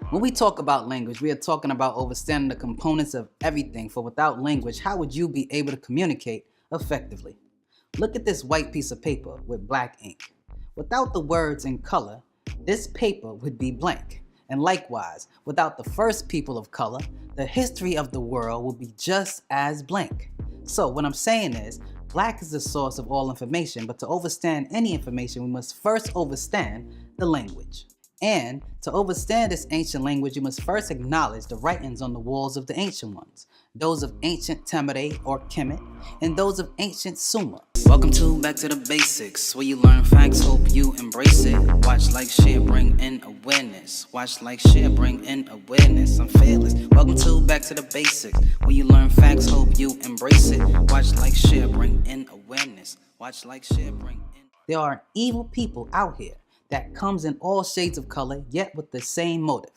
When we talk about language, we are talking about understanding the components of everything, for without language, how would you be able to communicate effectively? Look at this white piece of paper with black ink. Without the words and color, this paper would be blank. And likewise, without the first people of color, the history of the world will be just as blank. So what I'm saying is, black is the source of all information, but to understand any information, we must first understand the language. And to understand this ancient language, you must first acknowledge the writings on the walls of the ancient ones, those of ancient Tamare or Kemet, and those of ancient Sumer. Welcome to Back to the Basics, where you learn facts, hope you embrace it. Watch, like, share, bring in awareness. Watch, like, share, bring in awareness. I'm fearless. Welcome to Back to the Basics, where you learn facts, hope you embrace it. Watch, like, share, bring in awareness. Watch, like, share, bring in. There are evil people out here that comes in all shades of color, yet with the same motive.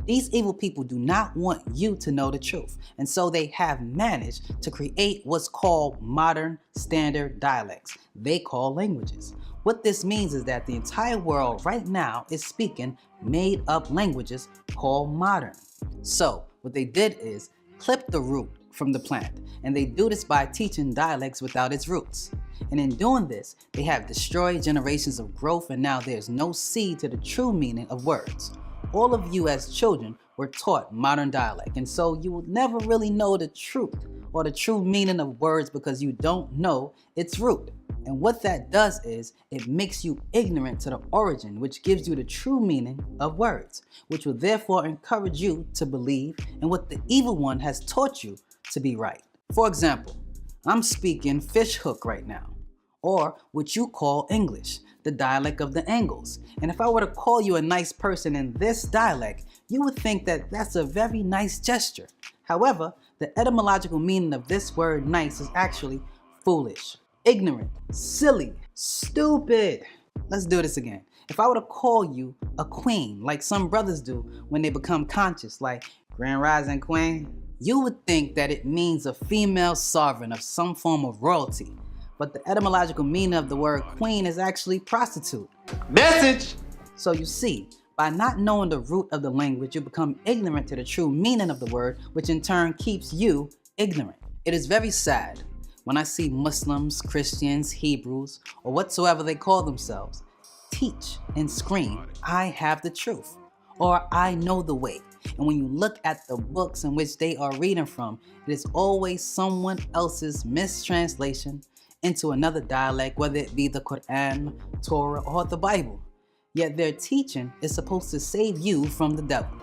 These evil people do not want you to know the truth, and so they have managed to create what's called modern standard dialects they call languages. What this means is that the entire world right now is speaking made up languages called modern. So what they did is clip the root from the plant, and they do this by teaching dialects without its roots. And in doing this, they have destroyed generations of growth, and now there's no seed to the true meaning of words. All of you as children were taught modern dialect, and so you will never really know the truth or the true meaning of words because you don't know its root. And what that does is it makes you ignorant to the origin, which gives you the true meaning of words, which will therefore encourage you to believe in what the evil one has taught you to be right. For example, I'm speaking fish hook right now, or what you call English, the dialect of the Angles. And if I were to call you a nice person in this dialect, you would think that that's a very nice gesture. However, the etymological meaning of this word nice is actually foolish, ignorant, silly, stupid. Let's do this again. If I were to call you a queen, like some brothers do when they become conscious, like Grand Rising Queen, you would think that it means a female sovereign of some form of royalty. But the etymological meaning of the word queen is actually prostitute. Message! So you see, by not knowing the root of the language, you become ignorant to the true meaning of the word, which in turn keeps you ignorant. It is very sad when I see Muslims, Christians, Hebrews, or whatsoever they call themselves, teach and scream, "I have the truth," or "I know the way." And when you look at the books in which they are reading from, it is always someone else's mistranslation into another dialect, whether it be the Quran, Torah, or the Bible. Yet their teaching is supposed to save you from the devil.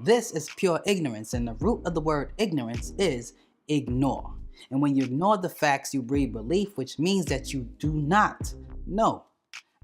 This is pure ignorance, and the root of the word ignorance is ignore. And when you ignore the facts, you breed belief, which means that you do not know.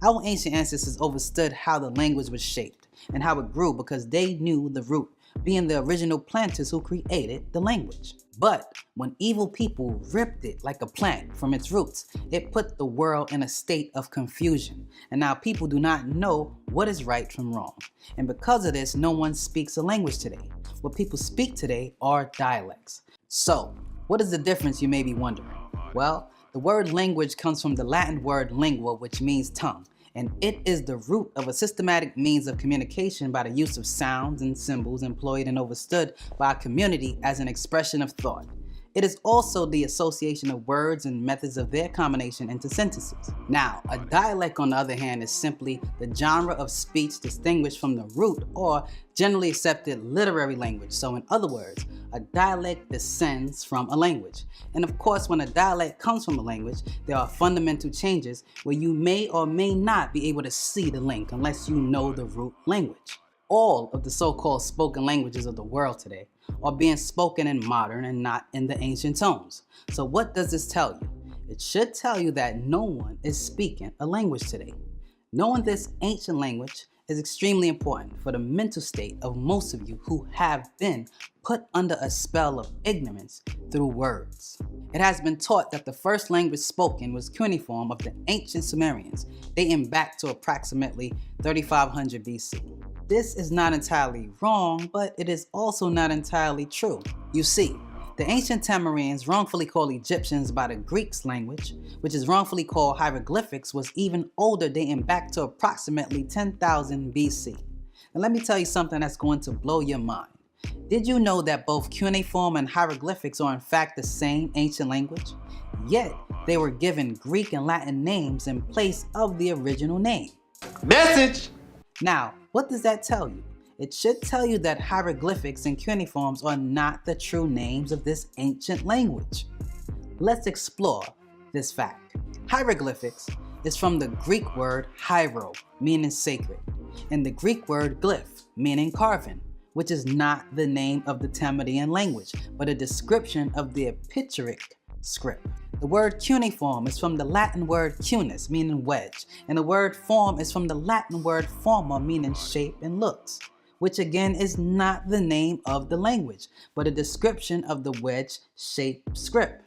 Our ancient ancestors understood how the language was shaped and how it grew because they knew the root, being the original planters who created the language. But when evil people ripped it like a plant from its roots, it put the world in a state of confusion. And now people do not know what is right from wrong. And because of this, no one speaks a language today. What people speak today are dialects. So, what is the difference, you may be wondering? Well, the word language comes from the Latin word lingua, which means tongue. And it is the root of a systematic means of communication by the use of sounds and symbols employed and understood by a community as an expression of thought. It is also the association of words and methods of their combination into sentences. Now, a dialect, on the other hand, is simply the genre of speech distinguished from the root or generally accepted literary language. So in other words, a dialect descends from a language. And of course, when a dialect comes from a language, there are fundamental changes where you may or may not be able to see the link unless you know the root language. All of the so-called spoken languages of the world today are being spoken in modern and not in the ancient tones. So what does this tell you? It should tell you that no one is speaking a language today. Knowing this ancient language is extremely important for the mental state of most of you who have been put under a spell of ignorance through words. It has been taught that the first language spoken was cuneiform of the ancient Sumerians, dating back to approximately 3500 BC. This is not entirely wrong, but it is also not entirely true. You see, the ancient Tamarians, wrongfully called Egyptians by the Greeks language, which is wrongfully called hieroglyphics, was even older, dating back to approximately 10,000 BC. And let me tell you something that's going to blow your mind. Did you know that both cuneiform and hieroglyphics are in fact the same ancient language? Yet, they were given Greek and Latin names in place of the original name. Message! Now, what does that tell you? It should tell you that hieroglyphics and cuneiforms are not the true names of this ancient language. Let's explore this fact. Hieroglyphics is from the Greek word hiero, meaning sacred, and the Greek word glyph, meaning carven, which is not the name of the Tamadian language, but a description of the epituric script. The word cuneiform is from the Latin word cunus, meaning wedge, and the word form is from the Latin word forma, meaning shape and looks, which again is not the name of the language, but a description of the wedge-shaped script.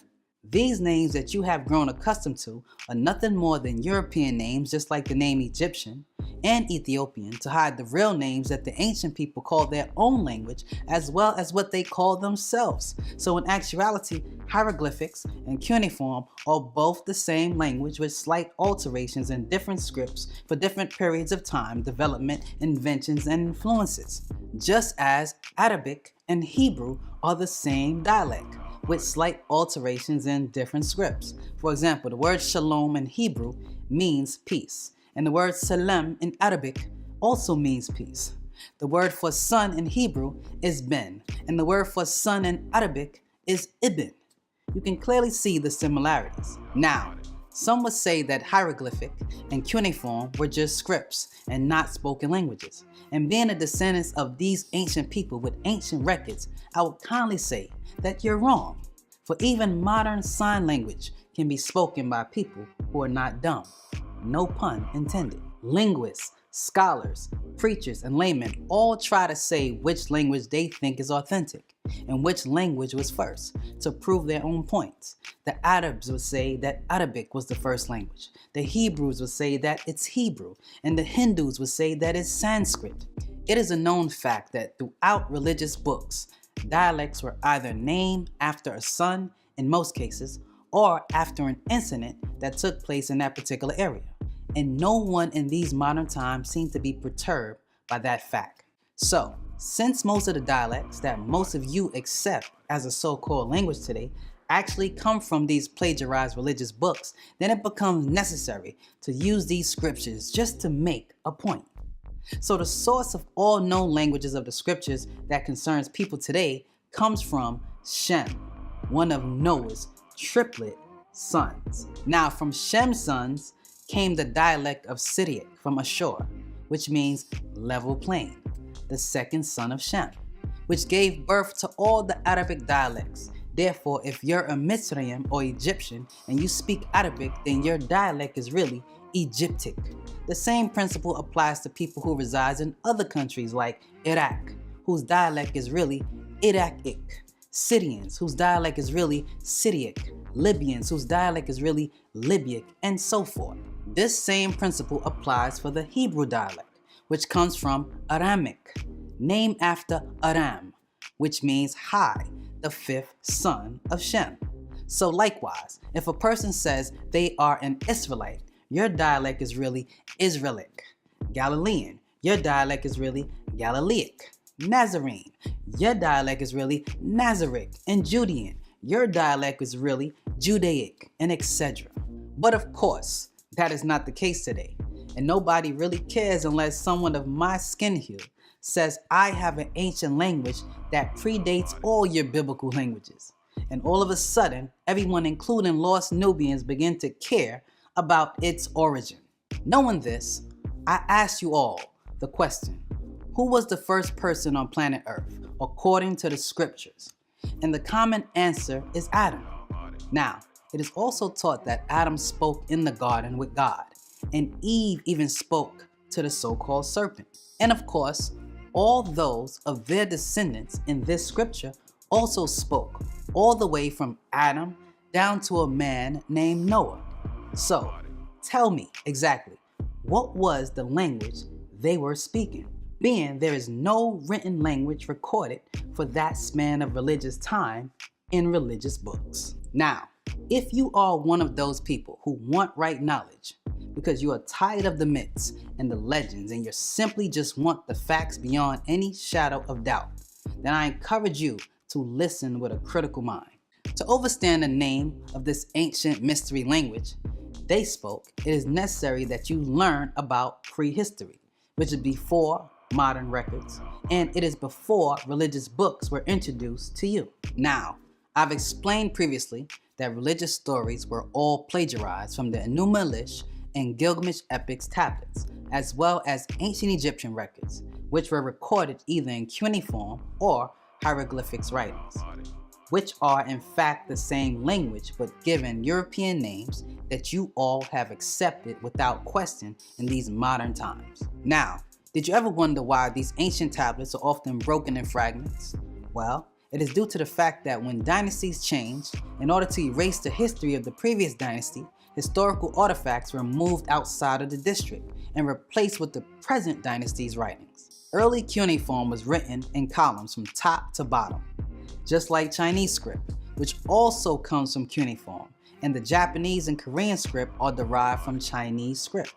These names that you have grown accustomed to are nothing more than European names, just like the name Egyptian and Ethiopian, to hide the real names that the ancient people called their own language, as well as what they called themselves. So in actuality, hieroglyphics and cuneiform are both the same language with slight alterations in different scripts for different periods of time, development, inventions, and influences. Just as Arabic and Hebrew are the same dialect, with slight alterations in different scripts. For example, the word shalom in Hebrew means peace, and the word salam in Arabic also means peace. The word for son in Hebrew is ben, and the word for son in Arabic is ibn. You can clearly see the similarities. Now, some would say that hieroglyphic and cuneiform were just scripts and not spoken languages. And being a descendant of these ancient people with ancient records, I would kindly say that you're wrong. For even modern sign language can be spoken by people who are not dumb. No pun intended. Linguists, scholars, preachers, and laymen all try to say which language they think is authentic and which language was first to prove their own points. The Arabs would say that Arabic was the first language. The Hebrews would say that it's Hebrew, and the Hindus would say that it's Sanskrit. It is a known fact that throughout religious books, dialects were either named after a son, in most cases, or after an incident that took place in that particular area. And no one in these modern times seems to be perturbed by that fact. So, since most of the dialects that most of you accept as a so-called language today actually come from these plagiarized religious books, then it becomes necessary to use these scriptures just to make a point. So the source of all known languages of the scriptures that concerns people today comes from Shem, one of Noah's triplet sons. Now from Shem's sons came the dialect of Syriac from Ashur, which means level plain, the second son of Shem, which gave birth to all the Arabic dialects. Therefore, if you're a Misraim or Egyptian and you speak Arabic, then your dialect is really Egyptic. The same principle applies to people who reside in other countries like Iraq, whose dialect is really Iraqic, Syrians, whose dialect is really Syriac, Libyans, whose dialect is really Libyak, and so forth. This same principle applies for the Hebrew dialect, which comes from Adamic, named after Aram, which means high, the fifth son of Shem. So likewise, if a person says they are an Israelite, your dialect is really Israelic. Galilean, your dialect is really Galileic. Nazarene, your dialect is really Nazaric. And Judean, your dialect is really Judaic, and etc. But of course, that is not the case today. And nobody really cares unless someone of my skin hue says I have an ancient language that predates all your biblical languages. And all of a sudden, everyone, including lost Nubians, begin to care about its origin. Knowing this, I ask you all the question, who was the first person on planet Earth, according to the scriptures? And the common answer is Adam. Now, it is also taught that Adam spoke in the garden with God, and Eve even spoke to the so-called serpent. And of course, all those of their descendants in this scripture also spoke, all the way from Adam down to a man named Noah. So, tell me exactly, what was the language they were speaking? Being there is no written language recorded for that span of religious time in religious books. Now, if you are one of those people who want right knowledge, because you are tired of the myths and the legends and you simply just want the facts beyond any shadow of doubt, then I encourage you to listen with a critical mind. To understand the name of this ancient mystery language they spoke, it is necessary that you learn about prehistory, which is before modern records, and it is before religious books were introduced to you. Now, I've explained previously that religious stories were all plagiarized from the Enuma Elish and Gilgamesh epics tablets, as well as ancient Egyptian records, which were recorded either in cuneiform or hieroglyphics writings, which are in fact the same language but given European names that you all have accepted without question in these modern times. Now, did you ever wonder why these ancient tablets are often broken in fragments? Well, it is due to the fact that when dynasties changed, in order to erase the history of the previous dynasty, historical artifacts were moved outside of the district and replaced with the present dynasty's writings. Early cuneiform was written in columns from top to bottom, just like Chinese script, which also comes from cuneiform, and the Japanese and Korean script are derived from Chinese script.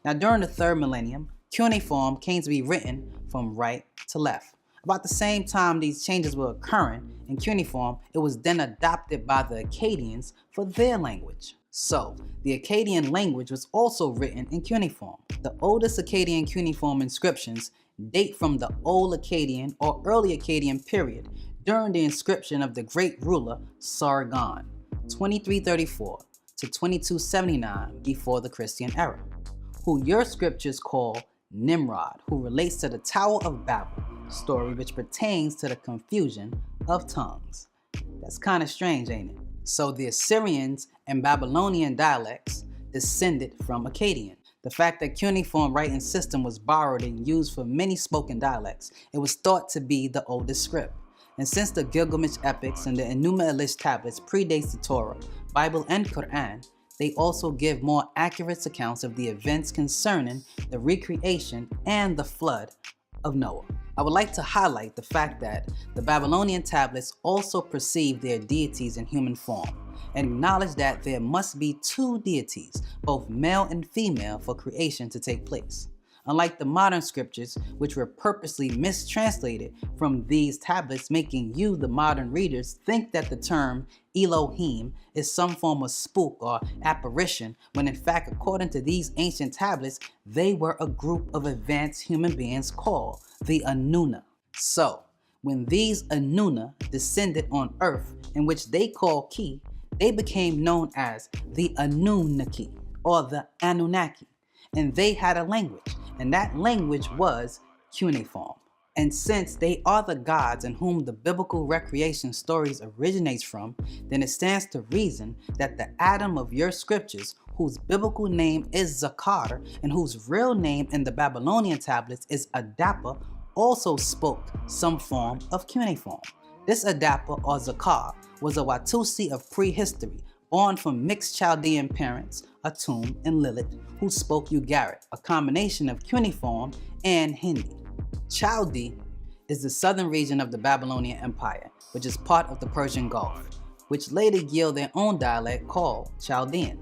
Now, during the 3rd millennium, cuneiform came to be written from right to left. About the same time these changes were occurring in cuneiform, it was then adopted by the Akkadians for their language. So, the Akkadian language was also written in cuneiform. The oldest Akkadian cuneiform inscriptions date from the Old Akkadian or Early Akkadian period during the inscription of the great ruler Sargon, 2334 to 2279 before the Christian era, who your scriptures call Nimrod, who relates to the Tower of Babel story, which pertains to the confusion of tongues. That's kind of strange, ain't it? So the Assyrians and Babylonian dialects descended from Akkadian. The fact that cuneiform writing system was borrowed and used for many spoken dialects, it was thought to be the oldest script. And since the Gilgamesh epics and the Enuma Elish tablets predates the Torah, Bible, and Quran, they also give more accurate accounts of the events concerning the recreation and the flood of Noah. I would like to highlight the fact that the Babylonian tablets also perceive their deities in human form and acknowledge that there must be 2 deities, both male and female, for creation to take place. Unlike the modern scriptures, which were purposely mistranslated from these tablets, making you, the modern readers, think that the term Elohim is some form of spook or apparition, when in fact, according to these ancient tablets, they were a group of advanced human beings called the Anuna. So, when these Anuna descended on earth, in which they call Ki, they became known as the Anunnaki or the Anunnaki, and they had a language, and that language was cuneiform. And since they are the gods in whom the biblical recreation stories originates from, then it stands to reason that the Adam of your scriptures, whose biblical name is Zakar and whose real name in the Babylonian tablets is Adapa, also spoke some form of cuneiform. This Adapa or Zakar was a Watusi of prehistory, born from mixed Chaldean parents, Atum and Lilith, who spoke Ugaritic, a combination of cuneiform and Hindi. Chaldee is the southern region of the Babylonian Empire, which is part of the Persian Gulf, which later yielded their own dialect called Chaldean.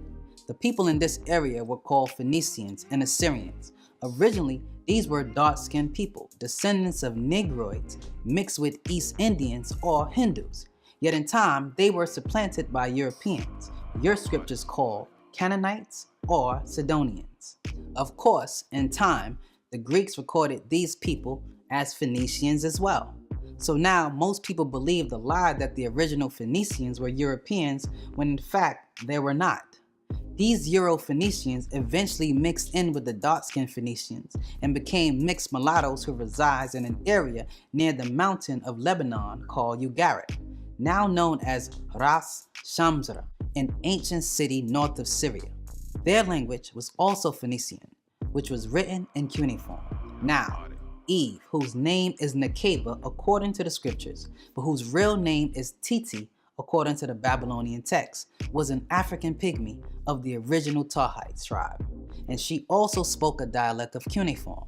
The people in this area were called Phoenicians and Assyrians. Originally, these were dark-skinned people, descendants of Negroids mixed with East Indians or Hindus. Yet in time, they were supplanted by Europeans, your scriptures call Canaanites or Sidonians. Of course, in time, the Greeks recorded these people as Phoenicians as well. So now most people believe the lie that the original Phoenicians were Europeans when in fact they were not. These Euro-Phoenicians eventually mixed in with the dark-skinned Phoenicians and became mixed mulattoes who reside in an area near the mountain of Lebanon called Ugarit, now known as Ras Shamsara, an ancient city north of Syria. Their language was also Phoenician, which was written in cuneiform. Now, Eve, whose name is Nekeba according to the scriptures, but whose real name is Titi according to the Babylonian text, was an African pygmy of the original Tahite tribe, and she also spoke a dialect of cuneiform.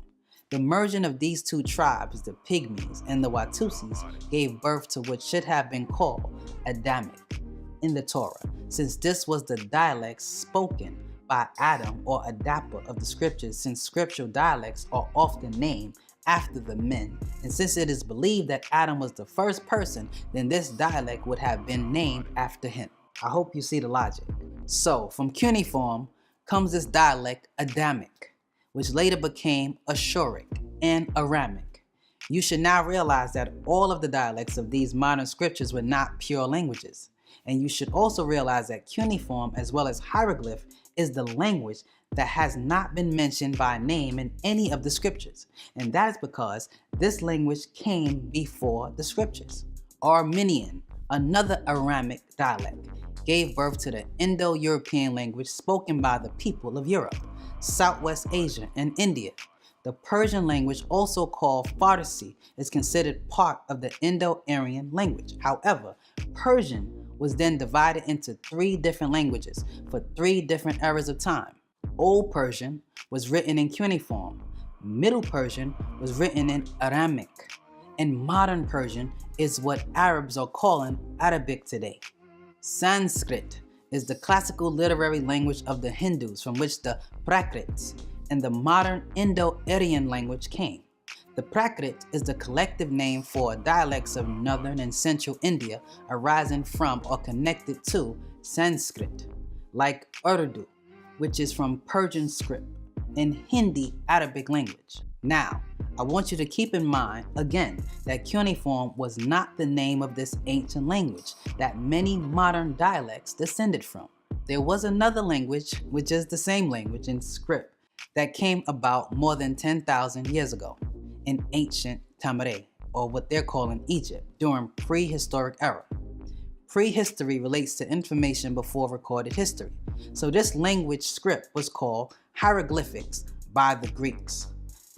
The merging of these two tribes, the Pygmies and the Watusis, gave birth to what should have been called Adamic in the Torah, since this was the dialect spoken by Adam or adapter of the scriptures, since scriptural dialects are often named after the men, and since it is believed that Adam was the first person, then this dialect would have been named after him. I hope you see the logic. So from cuneiform comes this dialect Adamic, which later became Ashuric and Aramic. You should now realize that all of the dialects of these modern scriptures were not pure languages. And you should also realize that cuneiform as well as hieroglyph is the language that has not been mentioned by name in any of the scriptures. And that is because this language came before the scriptures. Armenian, another Aramic dialect, gave birth to the Indo-European language spoken by the people of Europe, Southwest Asia, and India. The Persian language, also called Farsi, is considered part of the Indo-Aryan language. However, Persian was then divided into 3 different languages for 3 different eras of time. Old Persian was written in cuneiform, Middle Persian was written in Aramic, and Modern Persian is what Arabs are calling Arabic today. Sanskrit is the classical literary language of the Hindus, from which the Prakrits and the modern Indo-Aryan language came. The Prakrit is the collective name for dialects of northern and central India arising from or connected to Sanskrit, like Urdu, which is from Persian script, and Hindi Arabic language. Now, I want you to keep in mind, again, that cuneiform was not the name of this ancient language that many modern dialects descended from. There was another language, which is the same language in script, that came about more than 10,000 years ago in ancient Tamare, or what they're calling Egypt, during prehistoric era. Prehistory relates to information before recorded history. So this language script was called hieroglyphics by the Greeks.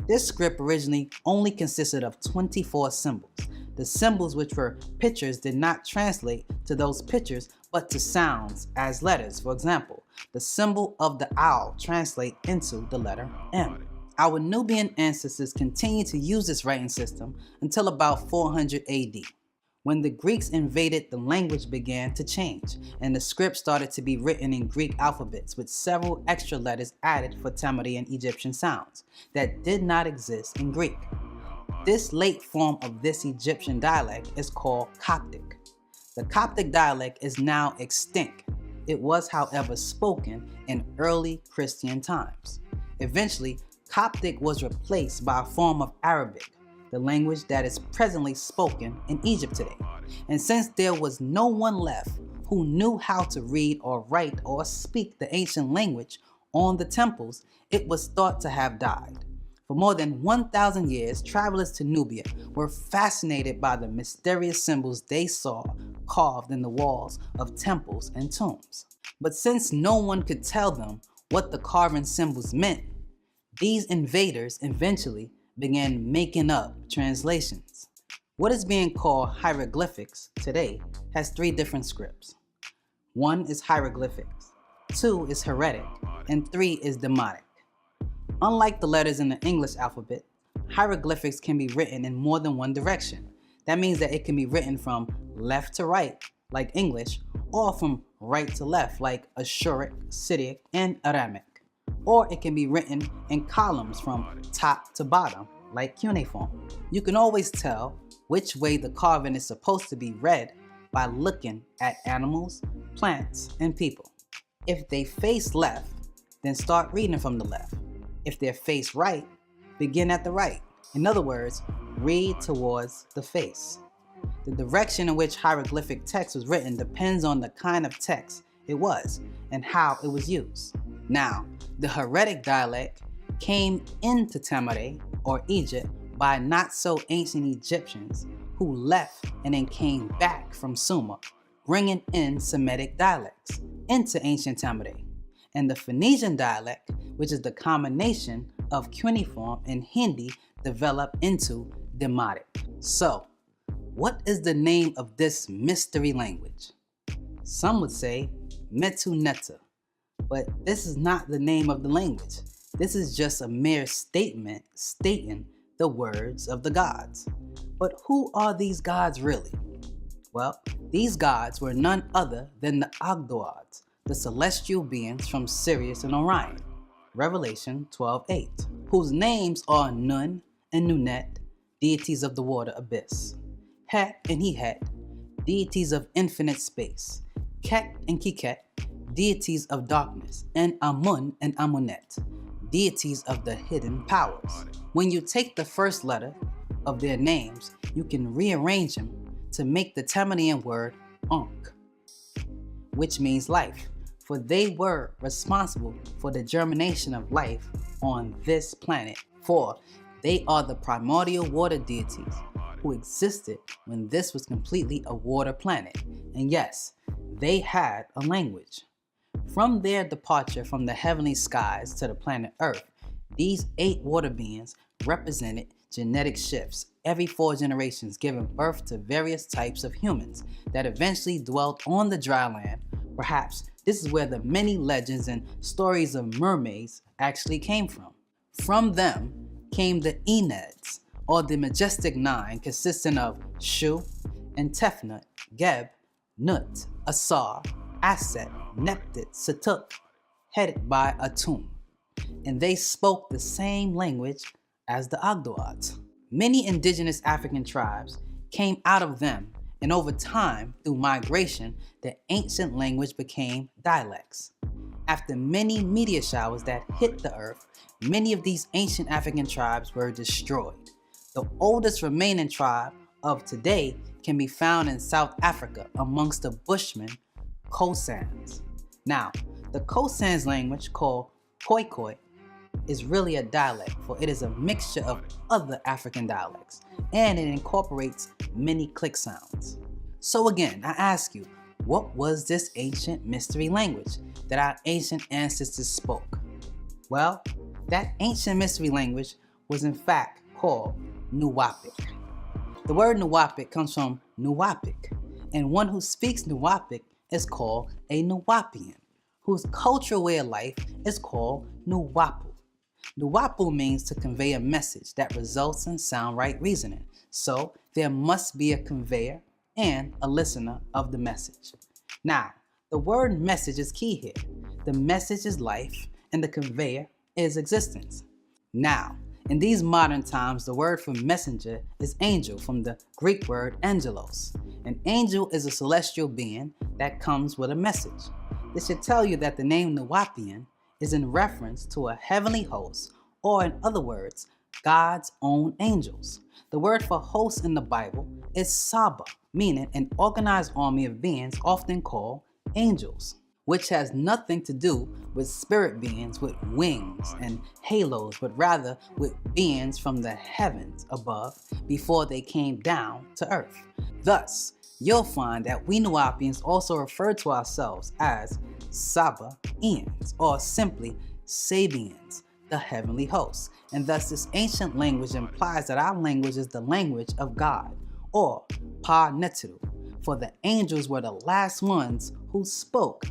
This script originally only consisted of 24 symbols. The symbols, which were pictures, did not translate to those pictures but to sounds as letters. For example, the symbol of the owl translates into the letter M. Our Nubian ancestors continued to use this writing system until about 400 AD. When the Greeks invaded, the language began to change, and the script started to be written in Greek alphabets with several extra letters added for Tamari and Egyptian sounds that did not exist in Greek. This late form of this Egyptian dialect is called Coptic. The Coptic dialect is now extinct. It was, however, spoken in early Christian times. Eventually, Coptic was replaced by a form of Arabic, the language that is presently spoken in Egypt today. And since there was no one left who knew how to read or write or speak the ancient language on the temples, it was thought to have died. For more than 1,000 years, travelers to Nubia were fascinated by the mysterious symbols they saw carved in the walls of temples and tombs. But since no one could tell them what the carving symbols meant, these invaders eventually began making up translations. What is being called hieroglyphics today has 3 different scripts. 1 is hieroglyphics, 2 is heretic, and 3 is demotic. Unlike the letters in the English alphabet, hieroglyphics can be written in more than one direction. That means that it can be written from left to right, like English, or from right to left, like Ashuric, Syriac, and Adamic. Or it can be written in columns from top to bottom, like cuneiform. You can always tell which way the carving is supposed to be read by looking at animals, plants, and people. If they face left, then start reading from the left. If they're face right, begin at the right. In other words, read towards the face. The direction in which hieroglyphic text was written depends on the kind of text it was and how it was used. Now, the heretic dialect came into Tamare, or Egypt, by not so ancient Egyptians who left and then came back from Sumer, bringing in Semitic dialects into ancient Tamare. And the Phoenician dialect, which is the combination of cuneiform and Hindi, developed into Demotic. So, what is the name of this mystery language? Some would say Metu Neta, but this is not the name of the language. This is just a mere statement stating the words of the gods. But who are these gods really? Well, these gods were none other than the Ogdoads, the celestial beings from Sirius and Orion, Revelation 12:8, whose names are Nun and Nunet, deities of the water abyss, Het and Hehet, deities of infinite space, Ket and Kiket, deities of darkness, and Amun and Amunet, deities of the hidden powers. When you take the first letter of their names, you can rearrange them to make the Tammanian word Ankh, which means life, for they were responsible for the germination of life on this planet, for they are the primordial water deities who existed when this was completely a water planet. And yes, they had a language. From their departure from the heavenly skies to the planet Earth, these 8 water beings represented genetic shifts every 4 generations, giving birth to various types of humans that eventually dwelt on the dry land. Perhaps this is where the many legends and stories of mermaids actually came from. From them came the Eneds, or the majestic 9, consisting of Shu and Tefnut, Geb, Nut, Asar, Aset, Neptit, Satuk, headed by Atum. And they spoke the same language as the Agduat. Many indigenous African tribes came out of them, and over time, through migration, the ancient language became dialects. After many meteor showers that hit the earth, many of these ancient African tribes were destroyed. The oldest remaining tribe of today can be found in South Africa amongst the Bushmen, Khosans. Now, the Khosans language, called Khoikhoi, is really a dialect, for it is a mixture of other African dialects, and it incorporates many click sounds. So again, I ask you, what was this ancient mystery language that our ancient ancestors spoke? Well, that ancient mystery language was in fact called Nuwaupic. The word Nuwaupic comes from Nuwaupic, and one who speaks Nuwaupic is called a Nuwaupian, whose cultural way of life is called Nuwaupu. Nuwaupu means to convey a message that results in sound right reasoning, so there must be a conveyor and a listener of the message. Now, the word message is key here. The message is life, and the conveyor is existence. Now, in these modern times, the word for messenger is angel, from the Greek word angelos. An angel is a celestial being that comes with a message. This should tell you that the name Nuwaupian is in reference to a heavenly host, or in other words, God's own angels. The word for host in the Bible is Saba, meaning an organized army of beings often called angels, which has nothing to do with spirit beings with wings and halos, but rather with beings from the heavens above before they came down to earth. Thus, you'll find that we Nuwaupians also refer to ourselves as Sabaeans, or simply Sabians, the heavenly hosts. And thus this ancient language implies that our language is the language of God, or Pa Neteru, for the angels were the last ones who spoke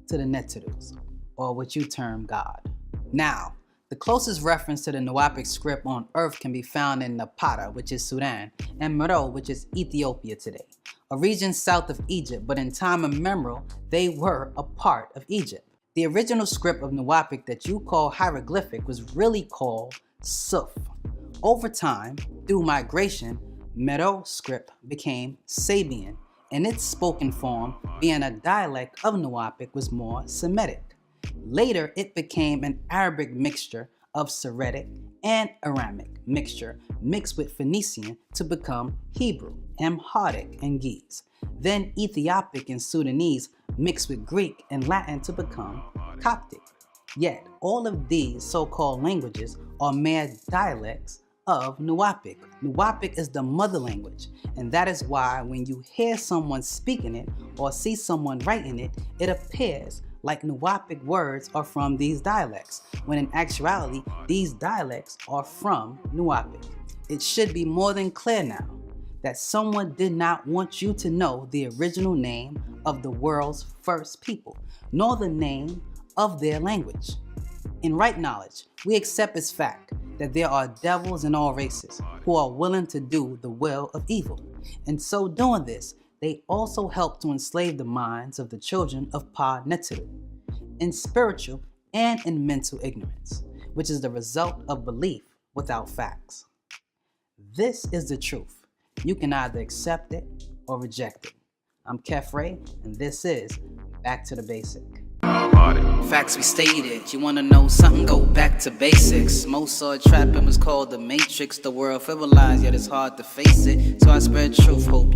to the Neterus, or what you term God. Now, the closest reference to the Nuwaupic script on earth can be found in Napata, which is Sudan, and Meroe, which is Ethiopia today, a region south of Egypt, but in time immemorial, they were a part of Egypt. The original script of Nuwaupic that you call hieroglyphic was really called Suf. Over time, through migration, Meroe script became Sabian, and its spoken form, being a dialect of Nuwaupic, was more Semitic. Later, it became an Arabic mixture of Syriac and Aramic mixture mixed with Phoenician to become Hebrew, Amharic, and Ge'ez. Then Ethiopic and Sudanese mixed with Greek and Latin to become Coptic. Yet, all of these so-called languages are mere dialects of Nuwaupic. Nuwaupic is the mother language, and that is why when you hear someone speaking it or see someone writing it, it appears like Nuwaupic words are from these dialects, when in actuality, these dialects are from Nuwaupic. It should be more than clear now that someone did not want you to know the original name of the world's first people, nor the name of their language. In right knowledge, we accept as fact that there are devils in all races who are willing to do the will of evil. And so doing this, they also help to enslave the minds of the children of Pa Neteru. in spiritual and in mental ignorance, which is the result of belief without facts. This is the truth. You can either accept it or reject it. I'm KHAFRE, and this is Back to the Basic. Facts we stated. You wanna know something? Go back to basics. Most saw trapping was called the Matrix. The world filled with lies, yet it's hard to face it. So I spread truth, hope